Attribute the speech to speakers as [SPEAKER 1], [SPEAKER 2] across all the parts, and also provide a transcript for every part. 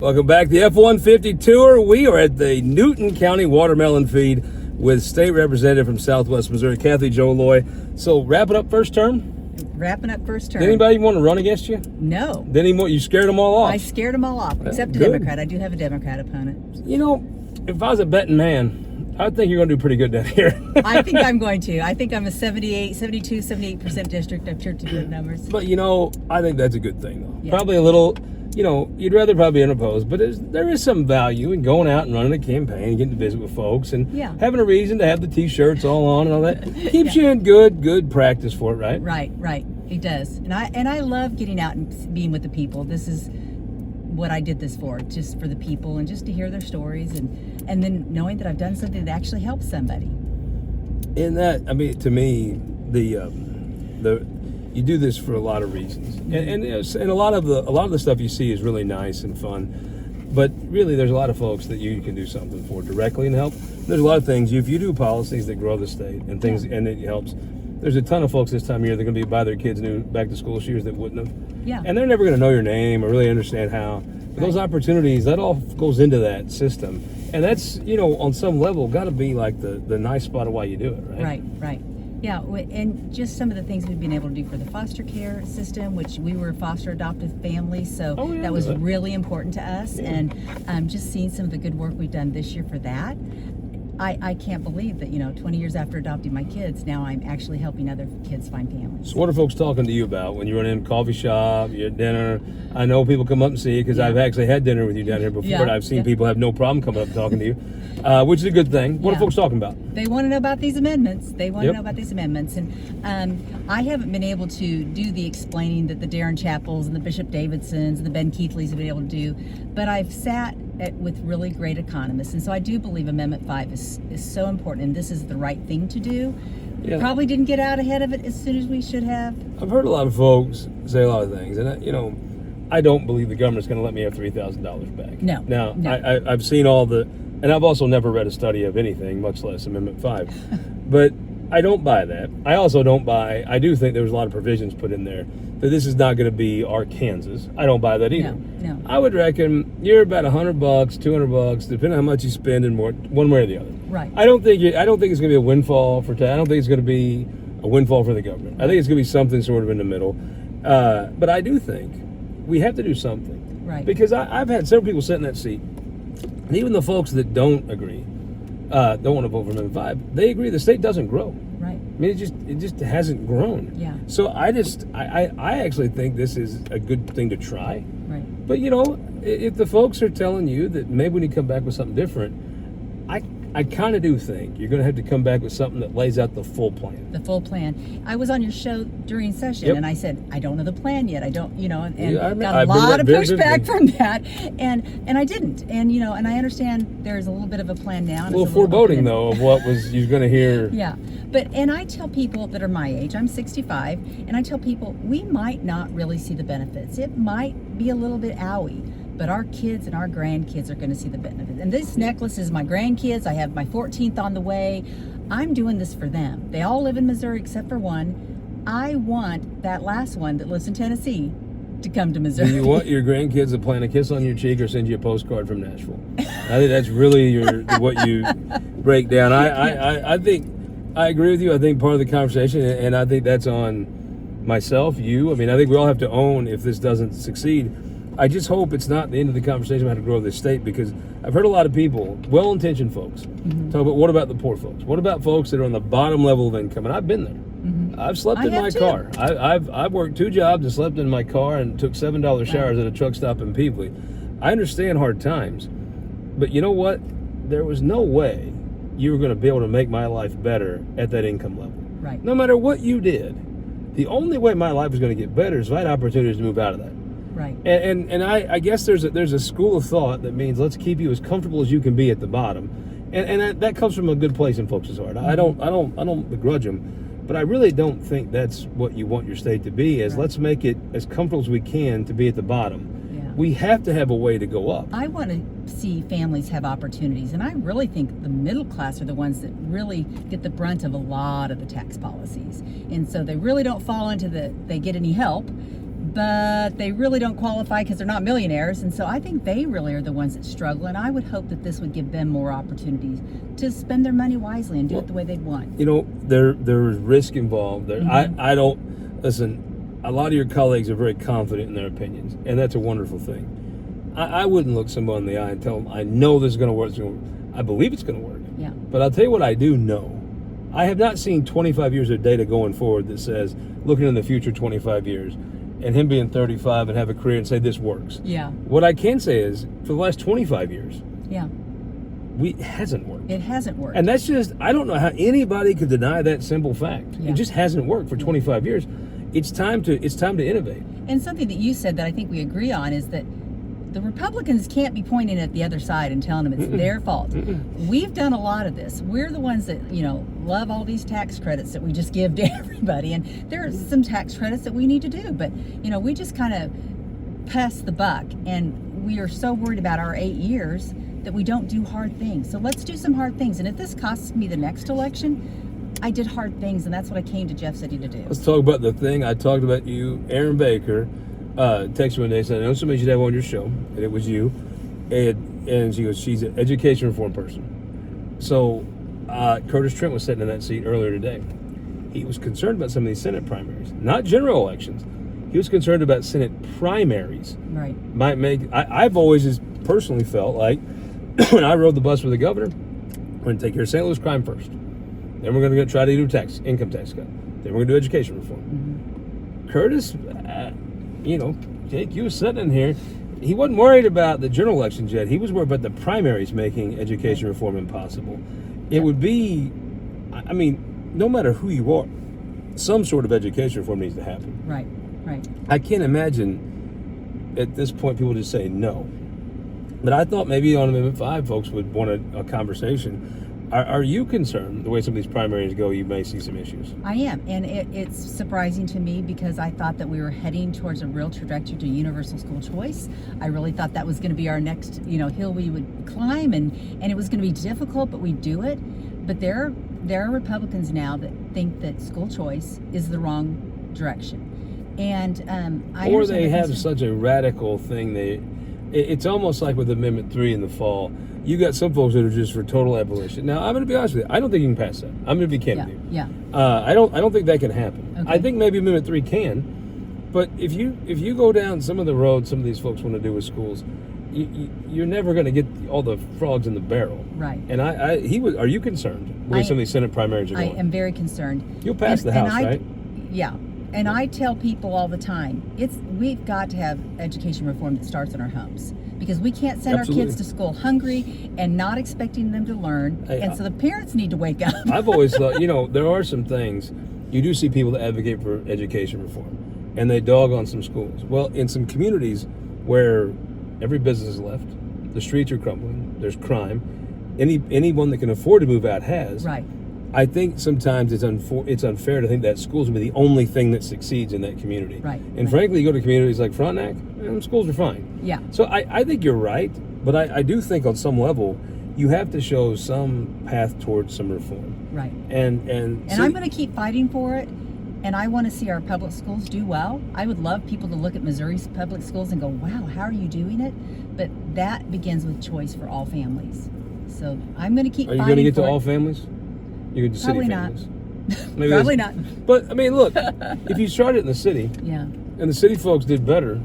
[SPEAKER 1] Welcome back to the F-150 Tour. We are at the Newton County Watermelon Feed with State Representative from Southwest Missouri, Cathy Jo Loy. So, wrapping up first term?
[SPEAKER 2] Wrapping up first term.
[SPEAKER 1] Did anybody want to run against you?
[SPEAKER 2] No.
[SPEAKER 1] You scared them all off?
[SPEAKER 2] I scared them all off, except a
[SPEAKER 1] good.
[SPEAKER 2] Democrat. I do have a Democrat opponent.
[SPEAKER 1] You know, if I was a betting man, I think you're going to do pretty good down here.
[SPEAKER 2] I think I'm going to. I think I'm a 78% district. I've checked the good numbers.
[SPEAKER 1] But, I think that's a good thing, though.
[SPEAKER 2] Yeah.
[SPEAKER 1] Probably a little... you'd rather probably be unopposed, but there is some value in going out and running a campaign and getting to visit with folks and having a reason to have the T-shirts all on and all that. Keeps you in good practice for it, right?
[SPEAKER 2] Right. It does. And I love getting out and being with the people. This is what I did this for, just for the people and just to hear their stories and then knowing that I've done something that actually helps somebody.
[SPEAKER 1] And that, to me, you do this for a lot of reasons, and a lot of the stuff you see is really nice and fun, but really there's a lot of folks that you can do something for directly and help. There's a lot of things if you do policies that grow the state and things, and it helps. There's a ton of folks this time of year that are going to be buy their kids new back to school shoes that wouldn't have.
[SPEAKER 2] Yeah.
[SPEAKER 1] And they're never going to know your name or really understand how. But those opportunities, that all goes into that system, and that's on some level got to be like the nice spot of why you do it, right?
[SPEAKER 2] Right. Yeah, and just some of the things we've been able to do for the foster care system, which we were a foster adoptive family, so that was really important to us. Yeah. And just seeing some of the good work we've done this year for that, I can't believe that 20 years after adopting my kids, now I'm actually helping other kids find families.
[SPEAKER 1] So what are folks talking to you about when you run in coffee shop, you're at dinner? I know people come up and see you because I've actually had dinner with you down here before, and I've seen people have no problem coming up and talking to you, which is a good thing. What are folks talking about?
[SPEAKER 2] They want to know about these amendments. And I haven't been able to do the explaining that the Darren Chappells and the Bishop Davidsons and the Ben Keithleys have been able to do, but I've sat with really great economists, and so I do believe Amendment 5 is so important, and this is the right thing to do. Yeah. Probably didn't get out ahead of it as soon as we should have.
[SPEAKER 1] I've heard a lot of folks say a lot of things, and I don't believe the government's going to let me have $3,000 back.
[SPEAKER 2] No.
[SPEAKER 1] Now, I've seen all the, and I've also never read a study of anything, much less Amendment 5. But I don't buy that. I also don't buy, I do think there was a lot of provisions put in there that this is not going to be our Kansas. I don't buy that either.
[SPEAKER 2] No.
[SPEAKER 1] I would reckon you're about $100, $200, depending on how much you spend and more, one way or the other.
[SPEAKER 2] Right.
[SPEAKER 1] I don't think it's going to be a windfall for tax. I don't think it's going to be a windfall for the government. I think it's going to be something sort of in the middle. But I do think we have to do something.
[SPEAKER 2] Right.
[SPEAKER 1] Because I've had several people sit in that seat, and even the folks that don't agree, don't want to vote for Amendment 5, they agree the state doesn't grow.
[SPEAKER 2] Right.
[SPEAKER 1] It just hasn't grown.
[SPEAKER 2] Yeah.
[SPEAKER 1] So I actually think this is a good thing to try.
[SPEAKER 2] Right.
[SPEAKER 1] But if the folks are telling you that maybe we need to come back with something different, I kind of do think you're going to have to come back with something that lays out the full plan.
[SPEAKER 2] The full plan. I was on your show during session, and I said, I don't know the plan yet. I don't, and got a lot of pushback from that, and I didn't. And I understand there's a little bit of a plan now.
[SPEAKER 1] A little foreboding, though, of what you're going to hear.
[SPEAKER 2] Yeah. And I tell people that are my age, I'm 65, and I tell people we might not really see the benefits. It might be a little bit owie. But our kids and our grandkids are going to see the benefits. And this necklace is my grandkids. I have my 14th on the way. I'm doing this for them. They all live in Missouri except for one. I want that last one that lives in Tennessee to come to Missouri.
[SPEAKER 1] Do you want your grandkids to plant a kiss on your cheek or send you a postcard from Nashville? I think that's really what you break down. I think I agree with you. I think part of the conversation, and I think that's on myself, you. I think we all have to own if this doesn't succeed. I just hope it's not the end of the conversation about how to grow this state, because I've heard a lot of people, well-intentioned folks, talk about what about the poor folks? What about folks that are on the bottom level of income? And I've been there. I've slept in my car. I've worked 2 jobs and slept in my car and took $7 showers at a truck stop in Peebly. I understand hard times, but you know what? There was no way you were going to be able to make my life better at that income level.
[SPEAKER 2] Right.
[SPEAKER 1] No matter what you did, the only way my life was going to get better is if I had opportunities to move out of that.
[SPEAKER 2] Right.
[SPEAKER 1] And I guess there's a school of thought that means let's keep you as comfortable as you can be at the bottom, and that comes from a good place in folks' heart. I don't begrudge them, but I really don't think that's what you want your state to be. Let's make it as comfortable as we can to be at the bottom. Yeah. We have to have a way to go up.
[SPEAKER 2] I want to see families have opportunities, and I really think the middle class are the ones that really get the brunt of a lot of the tax policies, and so they really don't fall into they get any help. but they really don't qualify because they're not millionaires. And so I think they really are the ones that struggle. And I would hope that this would give them more opportunities to spend their money wisely and do it the way they'd want.
[SPEAKER 1] You know, there's risk involved. There, I don't, listen, a lot of your colleagues are very confident in their opinions, and that's a wonderful thing. I wouldn't look someone in the eye and tell them, I know this is going to work. I believe it's going to work.
[SPEAKER 2] Yeah.
[SPEAKER 1] But I'll tell you what I do know. I have not seen 25 years of data going forward that says, looking in the future 25 years, and him being 35 and have a career and say this works.
[SPEAKER 2] Yeah.
[SPEAKER 1] What I can say is, for the last 25 years,
[SPEAKER 2] Yeah.
[SPEAKER 1] it hasn't worked.
[SPEAKER 2] It hasn't worked.
[SPEAKER 1] And that's just, I don't know how anybody could deny that simple fact.
[SPEAKER 2] Yeah.
[SPEAKER 1] It just hasn't worked for 25 years. It's time to innovate.
[SPEAKER 2] And something that you said that I think we agree on is that the Republicans can't be pointing at the other side and telling them it's their fault. We've done a lot of this. We're the ones that, love all these tax credits that we just give to everybody. And there are some tax credits that we need to do. But, we just kind of pass the buck. And we are so worried about our 8 years that we don't do hard things. So let's do some hard things. And if this costs me the next election, I did hard things. And that's what I came to Jeff City to do.
[SPEAKER 1] Let's talk about the thing I talked about you, Aaron Baker. Texted me one day and said, I know somebody should have on your show, and it was you. And she goes, she's an education reform person. So Curtis Trent was sitting in that seat earlier today. He was concerned about some of these Senate primaries, not general elections. He was concerned about Senate primaries.
[SPEAKER 2] Right.
[SPEAKER 1] I've always just personally felt like when I rode the bus with the governor, we're going to take care of St. Louis crime first. Then we're going to try to do income tax cut. Then we're going to do education reform. Curtis, Jake, you were sitting in here. He wasn't worried about the general elections yet. He was worried about the primaries making education reform impossible. It would be, no matter who you are, some sort of education reform needs to happen.
[SPEAKER 2] Right.
[SPEAKER 1] I can't imagine at this point people just say no. But I thought maybe on Amendment 5 folks would want a conversation. Are you concerned the way some of these primaries go, you may see some issues?
[SPEAKER 2] I am, and it's surprising to me because I thought that we were heading towards a real trajectory to universal school choice. I really thought that was going to be our next, hill we would climb, and it was going to be difficult, but we'd do it. But there are Republicans now that think that school choice is the wrong direction, and
[SPEAKER 1] or they have such a radical thing. It's almost like with Amendment 3 in the fall. You got some folks that are just for total abolition. Now, I'm going to be honest with you. I don't think you can pass that. I'm going to be candid with you.
[SPEAKER 2] Yeah.
[SPEAKER 1] I don't think that can happen.
[SPEAKER 2] Okay.
[SPEAKER 1] I think maybe Amendment 3 can, but if you go down some of the roads some of these folks want to do with schools, you're never going to get all the frogs in the barrel.
[SPEAKER 2] Right.
[SPEAKER 1] And are you concerned with some of these Senate primaries are going?
[SPEAKER 2] I am very concerned.
[SPEAKER 1] You'll pass the House, right?
[SPEAKER 2] Yeah. And I tell people all the time, we've got to have education reform that starts in our homes. Because we can't send our kids to school hungry and not expecting them to learn. And so the parents need to wake up.
[SPEAKER 1] I've always thought, there are some things, you do see people that advocate for education reform, and they dog on some schools. Well, in some communities where every business is left, the streets are crumbling, there's crime, anyone that can afford to move out has.
[SPEAKER 2] Right.
[SPEAKER 1] I think sometimes it's unfair to think that schools will be the only thing that succeeds in that community.
[SPEAKER 2] Right.
[SPEAKER 1] And frankly, you go to communities like Frontenac, schools are fine.
[SPEAKER 2] Yeah.
[SPEAKER 1] So I think you're right, but I do think on some level you have to show some path towards some reform.
[SPEAKER 2] Right.
[SPEAKER 1] And
[SPEAKER 2] I'm going to keep fighting for it, and I want to see our public schools do well. I would love people to look at Missouri's public schools and go, wow, how are you doing it? But that begins with choice for all families. So I'm going to keep fighting for it.
[SPEAKER 1] Are you going to get to all families? You get to city families?
[SPEAKER 2] Maybe Probably not.
[SPEAKER 1] But, look, if you started in the city, and the city folks did better,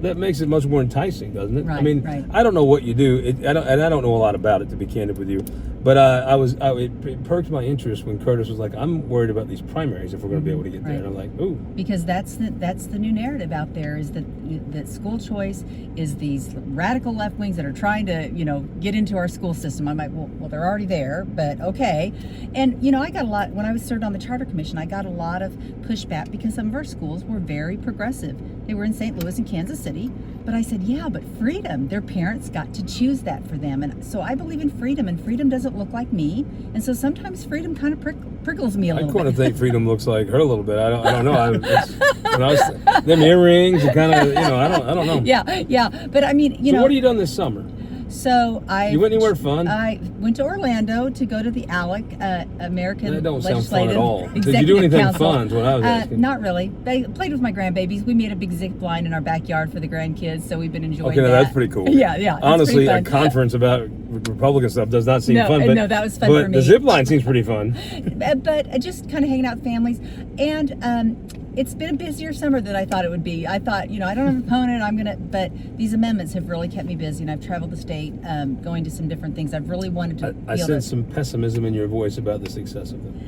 [SPEAKER 1] that makes it much more enticing, doesn't it?
[SPEAKER 2] Right,
[SPEAKER 1] I don't know what you do, I don't know a lot about it, to be candid with you. But it perked my interest when Curtis was like, I'm worried about these primaries if we're going to be able to get there. And I'm like, ooh.
[SPEAKER 2] Because that's the new narrative out there is that school choice is these radical left wings that are trying to, get into our school system. I'm like, well, they're already there, but okay. And, I got a lot, when I was served on the Charter Commission, I got a lot of pushback because some of our schools were very progressive. They were in St. Louis and Kansas City. But I said, yeah, but freedom. Their parents got to choose that for them. And so I believe in freedom, and freedom doesn't look like me. And so sometimes freedom kind of prickles me a little bit.
[SPEAKER 1] I kind of think freedom looks like her a little bit. I don't know. Them earrings and kind of, I don't know.
[SPEAKER 2] Yeah. But
[SPEAKER 1] So what have you done this summer?
[SPEAKER 2] So
[SPEAKER 1] You went anywhere fun?
[SPEAKER 2] I went to Orlando to go to the ALEC, American
[SPEAKER 1] That don't sound
[SPEAKER 2] Legislative
[SPEAKER 1] fun at all. Did you do
[SPEAKER 2] Executive
[SPEAKER 1] anything
[SPEAKER 2] Council.
[SPEAKER 1] fun is what I was asking.
[SPEAKER 2] Not really. I played with my grandbabies. We made a big zip line in our backyard for the grandkids, so we've been enjoying
[SPEAKER 1] Okay,
[SPEAKER 2] that.
[SPEAKER 1] now that's pretty cool.
[SPEAKER 2] Yeah, yeah. it's
[SPEAKER 1] Honestly,
[SPEAKER 2] pretty
[SPEAKER 1] a
[SPEAKER 2] fun.
[SPEAKER 1] conference about Republican stuff does not seem fun. But,
[SPEAKER 2] no, that was fun
[SPEAKER 1] but
[SPEAKER 2] for me.
[SPEAKER 1] the zip line seems pretty fun.
[SPEAKER 2] But just kind of hanging out with families. And it's been a busier summer than I thought it would be. I thought, I don't have an opponent, but these amendments have really kept me busy, and I've traveled the state, going to some different things. I've really wanted to
[SPEAKER 1] I sense some pessimism in your voice about the success of them.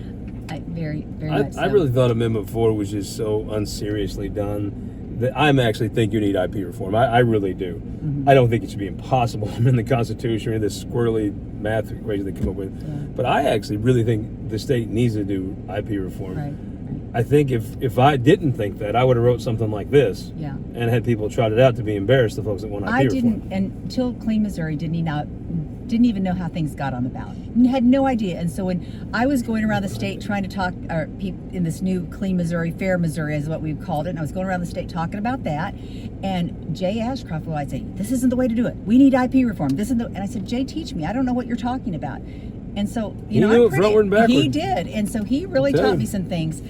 [SPEAKER 2] Very, very much so.
[SPEAKER 1] I really thought Amendment 4 was just so unseriously done that I actually think you need IP reform. I really do.
[SPEAKER 2] Mm-hmm.
[SPEAKER 1] I don't think it should be impossible in the Constitution or this squirrely math equation they come up with.
[SPEAKER 2] Yeah.
[SPEAKER 1] But I actually really think the state needs to do IP reform.
[SPEAKER 2] Right.
[SPEAKER 1] I think if I didn't think that, I would have wrote something like this,
[SPEAKER 2] Yeah.
[SPEAKER 1] and had people trot it out to be embarrassed, the folks that want IP
[SPEAKER 2] I
[SPEAKER 1] reform.
[SPEAKER 2] didn't, until Clean Missouri, didn't even know how things got on the ballot. Had no idea. And so when I was going around the state trying to talk, or in this new Clean Missouri, Fair Missouri is what we've called it, and I was going around the state talking about that, and Jay Ashcroft would say, "This isn't the way to do it. We need IP reform. And I said, "Jay, teach me. I don't know what you're talking about." And so,
[SPEAKER 1] He knew it frontward and backward.
[SPEAKER 2] He did, and so he really
[SPEAKER 1] Tell
[SPEAKER 2] taught
[SPEAKER 1] him.
[SPEAKER 2] me some things.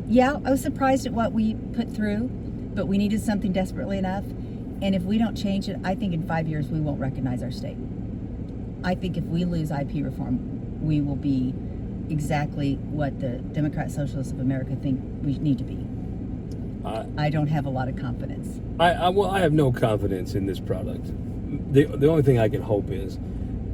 [SPEAKER 2] Yeah, I was surprised at what we put through, but we needed something desperately enough. And if we don't change it, I think in 5 years we won't recognize our state. I think if we lose IP reform, we will be exactly what the Democrat Socialists of America think we need to be. I don't have a lot of confidence.
[SPEAKER 1] I have no confidence in this product. The only thing I can hope is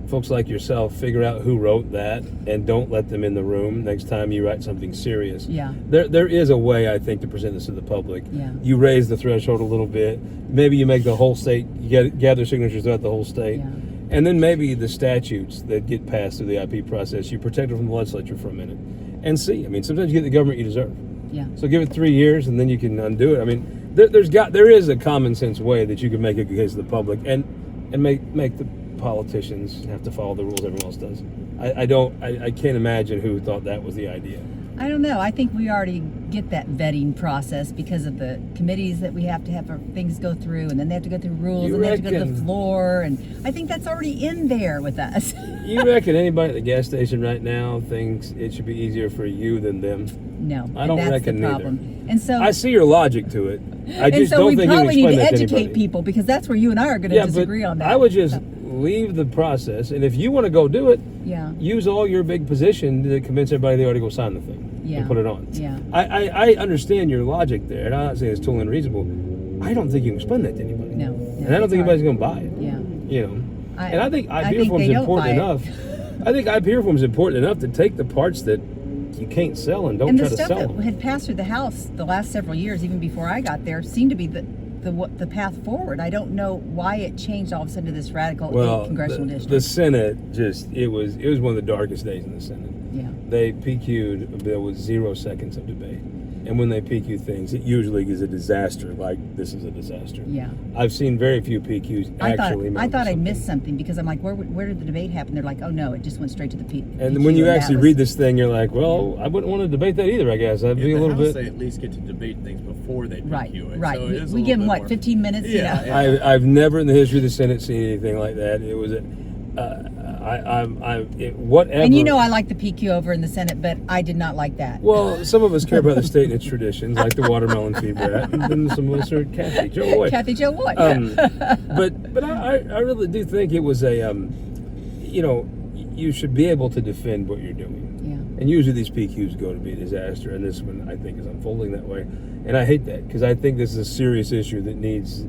[SPEAKER 1] folks like yourself figure out who wrote that and don't let them in the room next time you write something serious.
[SPEAKER 2] Yeah.
[SPEAKER 1] There is a way, I think, to present this to the public.
[SPEAKER 2] Yeah.
[SPEAKER 1] You raise the threshold a little bit. Maybe you make the whole state, you gather signatures throughout the whole state.
[SPEAKER 2] Yeah.
[SPEAKER 1] And then maybe the statutes that get passed through the IP process, you protect it from the legislature for a minute. And see, sometimes you get the government you deserve.
[SPEAKER 2] Yeah.
[SPEAKER 1] So give it 3 years and then you can undo it. There is a common sense way that you can make a case to the public and make the politicians have to follow the rules everyone else does. I can't imagine who thought that was the idea.
[SPEAKER 2] I don't know. I think we already get that vetting process because of the committees that we have to have our things go through, and then they have to go through rules, and they have to go to the floor, and I think that's already in there with us.
[SPEAKER 1] You reckon anybody at the gas station right now thinks it should be easier for you than them?
[SPEAKER 2] No,
[SPEAKER 1] I don't
[SPEAKER 2] that's
[SPEAKER 1] reckon
[SPEAKER 2] the
[SPEAKER 1] neither.
[SPEAKER 2] problem. And so
[SPEAKER 1] I see your logic to it. I just
[SPEAKER 2] so
[SPEAKER 1] don't
[SPEAKER 2] we
[SPEAKER 1] think you can
[SPEAKER 2] probably need
[SPEAKER 1] explain
[SPEAKER 2] to
[SPEAKER 1] that to
[SPEAKER 2] educate
[SPEAKER 1] anybody.
[SPEAKER 2] people, because that's where you and I are going to disagree on that.
[SPEAKER 1] I would just leave the process, and if you want to go do it,
[SPEAKER 2] Yeah.
[SPEAKER 1] use all your big position to convince everybody they ought to go sign the thing
[SPEAKER 2] Yeah.
[SPEAKER 1] and put it on.
[SPEAKER 2] Yeah.
[SPEAKER 1] I understand your logic there, and I'm not saying it's totally unreasonable. I don't think you can explain that to anybody.
[SPEAKER 2] No,
[SPEAKER 1] And I don't
[SPEAKER 2] it's
[SPEAKER 1] think anybody's
[SPEAKER 2] hard.
[SPEAKER 1] going to buy it.
[SPEAKER 2] Yeah.
[SPEAKER 1] And I think IP
[SPEAKER 2] think
[SPEAKER 1] reform is
[SPEAKER 2] they don't
[SPEAKER 1] important
[SPEAKER 2] buy it.
[SPEAKER 1] enough. I think IP reform is important enough to take the parts that you can't sell and don't
[SPEAKER 2] And
[SPEAKER 1] try
[SPEAKER 2] the
[SPEAKER 1] to
[SPEAKER 2] stuff
[SPEAKER 1] sell
[SPEAKER 2] that
[SPEAKER 1] them.
[SPEAKER 2] had passed through the House the last several years, even before I got there, seemed to be the path forward. I don't know why it changed all of a sudden to this radical congressional district.
[SPEAKER 1] The Senate it was one of the darkest days in the Senate.
[SPEAKER 2] Yeah.
[SPEAKER 1] They PQ'd a bill with 0 seconds of debate. And when they PQ things, it usually is a disaster, like this is a disaster.
[SPEAKER 2] Yeah.
[SPEAKER 1] I've seen very few PQs actually
[SPEAKER 2] I thought I
[SPEAKER 1] something.
[SPEAKER 2] missed something, because I'm like, where did the debate happen? They're like, oh no, it just went straight to the PQ.
[SPEAKER 1] And when you actually read this thing, you're like, well, I wouldn't want to debate that either, I guess. I'd be a little bit.
[SPEAKER 3] They at least get to debate things before they PQ it.
[SPEAKER 2] Right.
[SPEAKER 3] So it is
[SPEAKER 2] we
[SPEAKER 3] a
[SPEAKER 2] give them,
[SPEAKER 3] little bit
[SPEAKER 2] what,
[SPEAKER 3] more-
[SPEAKER 2] 15 minutes?
[SPEAKER 3] Yeah,
[SPEAKER 2] You know?
[SPEAKER 3] yeah.
[SPEAKER 1] I've never in the history of the Senate seen anything like that. It was whatever.
[SPEAKER 2] And I like the PQ over in the Senate, but I did not like that.
[SPEAKER 1] Well, some of us care about the state and its traditions, like the watermelon fever at, and then some of us are Cathy Jo Loy.
[SPEAKER 2] Cathy Jo Loy.
[SPEAKER 1] But I really do think it was you should be able to defend what you're doing.
[SPEAKER 2] Yeah.
[SPEAKER 1] And usually these PQs go to be a disaster, and this one I think is unfolding that way. And I hate that, because I think this is a serious issue that this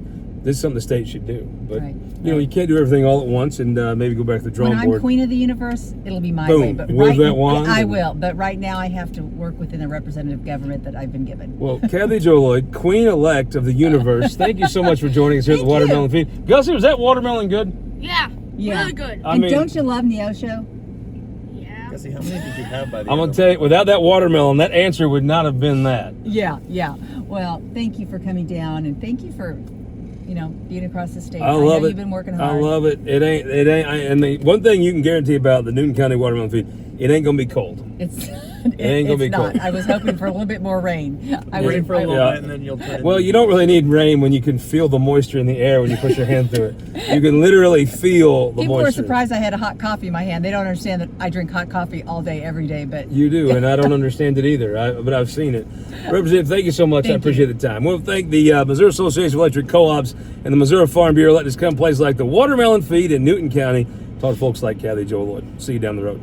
[SPEAKER 1] is something the state should do. But
[SPEAKER 2] Right.
[SPEAKER 1] you can't do everything all at once, and maybe go back to the drawing
[SPEAKER 2] When I'm
[SPEAKER 1] board.
[SPEAKER 2] queen of the universe, it'll be my
[SPEAKER 1] Boom.
[SPEAKER 2] way. But
[SPEAKER 1] Wave that wand
[SPEAKER 2] I
[SPEAKER 1] and-
[SPEAKER 2] will. But right now, I have to work within the representative government that I've been given.
[SPEAKER 1] Well, Cathy Jo Loy, Queen-elect of the universe, thank you so much for joining us here at the
[SPEAKER 2] Thank you.
[SPEAKER 1] Watermelon Feed. Gussie, was that watermelon good?
[SPEAKER 4] Yeah,
[SPEAKER 2] Yeah.
[SPEAKER 4] really good.
[SPEAKER 1] I
[SPEAKER 2] And
[SPEAKER 1] mean-
[SPEAKER 2] don't you love Neosho?
[SPEAKER 4] Yeah.
[SPEAKER 3] Cassie, how many did you have by the
[SPEAKER 1] I'm
[SPEAKER 3] end
[SPEAKER 1] going
[SPEAKER 3] of
[SPEAKER 1] to tell you, without that watermelon, that answer would not have been that.
[SPEAKER 2] Yeah, yeah. Well, thank you for coming down, and thank you for, being across the state.
[SPEAKER 1] I love
[SPEAKER 2] know
[SPEAKER 1] it.
[SPEAKER 2] You've been working
[SPEAKER 1] I
[SPEAKER 2] hard.
[SPEAKER 1] love it. And the one thing you can guarantee about the Newton County Watermelon Feed, it ain't gonna be cold.
[SPEAKER 2] It's
[SPEAKER 1] ain't gonna be
[SPEAKER 2] not.
[SPEAKER 1] cold.
[SPEAKER 2] I was hoping for a little bit more rain.
[SPEAKER 3] Rain for a little
[SPEAKER 1] Yeah.
[SPEAKER 3] bit, and then you'll turn.
[SPEAKER 1] Well, you don't really need rain when you can feel the moisture in the air when you push your hand through it. You can literally feel the
[SPEAKER 2] People
[SPEAKER 1] moisture.
[SPEAKER 2] were surprised I had a hot coffee in my hand. They don't understand that I drink hot coffee all day, every day. But
[SPEAKER 1] You do, and I don't understand it either. But I've seen it. Representative, thank you so much. I
[SPEAKER 2] Thank you.
[SPEAKER 1] appreciate the time. We'll thank the Missouri Association of Electric Co-ops and the Missouri Farm Bureau letting us come places like the Watermelon Feed in Newton County. Talk to folks like Cathy Jo Loy. See you down the road.